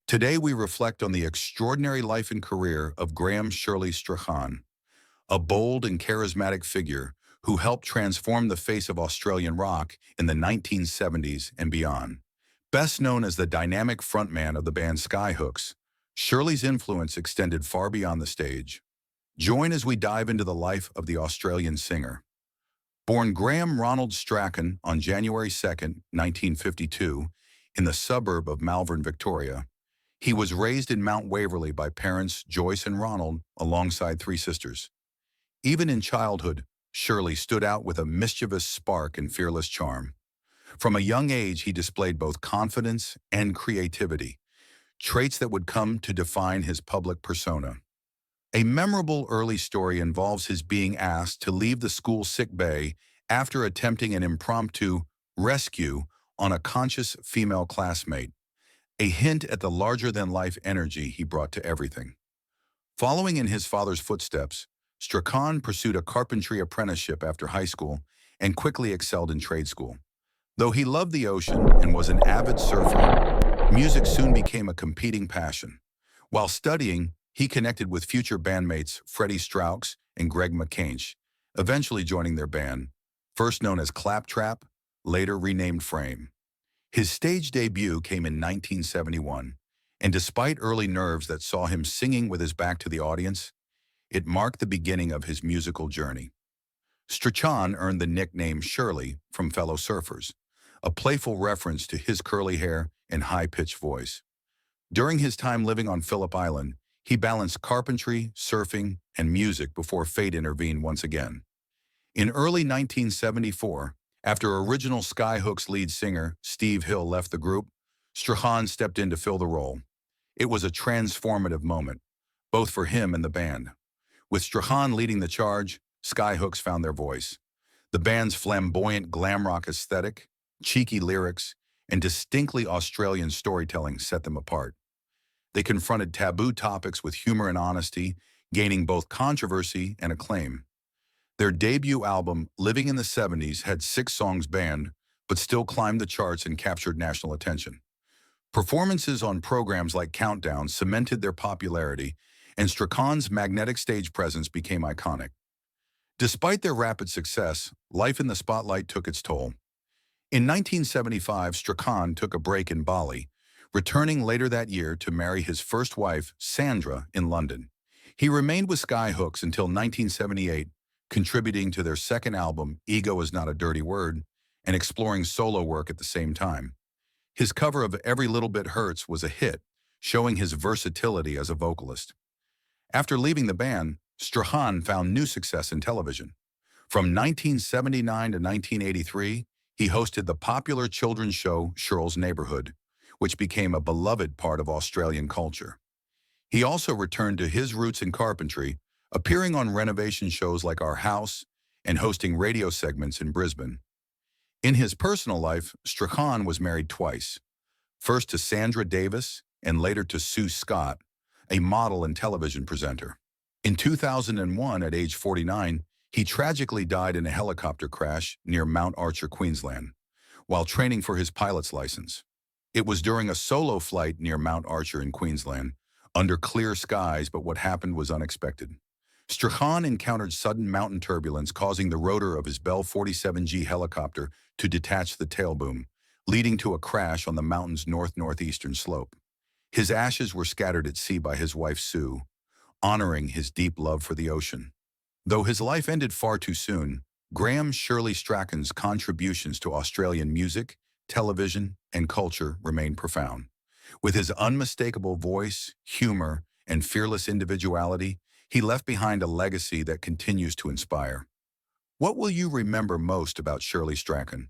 Today we reflect on the extraordinary life and career of Shirley Strachan, a bold and charismatic figure who helped transform the face of Australian rock in the 1970s and beyond. Best known as the dynamic frontman of the band Skyhooks, Shirley's influence extended far beyond the stage. Join as we dive into the life of the Australian singer. Born Graham Ronald Strachan on January 2, 1952, in the suburb of Malvern, Victoria, he was raised in Mount Waverley by parents Joyce and Ronald alongside three sisters. Even in childhood, Shirley stood out with a mischievous spark and fearless charm. From a young age, he displayed both confidence and creativity, traits that would come to define his public persona. A memorable early story involves his being asked to leave the school sick bay after attempting an impromptu rescue on a conscious female classmate, a hint at the larger-than-life energy he brought to everything. Following in his father's footsteps, Stachan pursued a carpentry apprenticeship after high school and quickly excelled in trade school. Though he loved the ocean and was an avid surfer, music soon became a competing passion. While studying, he connected with future bandmates Freddie Straux and Greg McCainch, eventually joining their band, first known as Claptrap, later renamed Frame. His stage debut came in 1971, and despite early nerves that saw him singing with his back to the audience, it marked the beginning of his musical journey. Stachan earned the nickname Shirley from fellow surfers, a playful reference to his curly hair and high-pitched voice. During his time living on Phillip Island, he balanced carpentry, surfing, and music before fate intervened once again. In early 1974, after original Skyhooks lead singer Steve Hill left the group, Strachan stepped in to fill the role. It was a transformative moment, both for him and the band. With Strachan leading the charge, Skyhooks found their voice. The band's flamboyant glam rock aesthetic, cheeky lyrics, and distinctly Australian storytelling set them apart. They confronted taboo topics with humor and honesty, gaining both controversy and acclaim. Their debut album, Living in the 70s, had 6 songs banned, but still climbed the charts and captured national attention. Performances on programs like Countdown cemented their popularity, and Strachan's magnetic stage presence became iconic. Despite their rapid success, life in the spotlight took its toll. In 1975, Strachan took a break in Bali, returning later that year to marry his first wife, Sandra, in London. He remained with Skyhooks until 1978, contributing to their second album, Ego Is Not a Dirty Word, and exploring solo work at the same time. His cover of Every Little Bit Hurts was a hit, showing his versatility as a vocalist. After leaving the band, Strachan found new success in television. From 1979 to 1983, he hosted the popular children's show Shirley's Neighborhood, which became a beloved part of Australian culture. He also returned to his roots in carpentry, appearing on renovation shows like Our House and hosting radio segments in Brisbane. In his personal life, Strachan was married twice, first to Sandra Davis and later to Sue Scott, a model and television presenter. In 2001, at age 49, he tragically died in a helicopter crash near Mount Archer, Queensland, while training for his pilot's license. It was during a solo flight near Mount Archer in Queensland, under clear skies, but what happened was unexpected. Strachan encountered sudden mountain turbulence, causing the rotor of his Bell 47G helicopter to detach the tail boom, leading to a crash on the mountain's north-northeastern slope. His ashes were scattered at sea by his wife Sue, honoring his deep love for the ocean. Though his life ended far too soon, Shirley Strachan's contributions to Australian music, television, and culture remain profound. With his unmistakable voice, humor, and fearless individuality, he left behind a legacy that continues to inspire. What will you remember most about Shirley Strachan?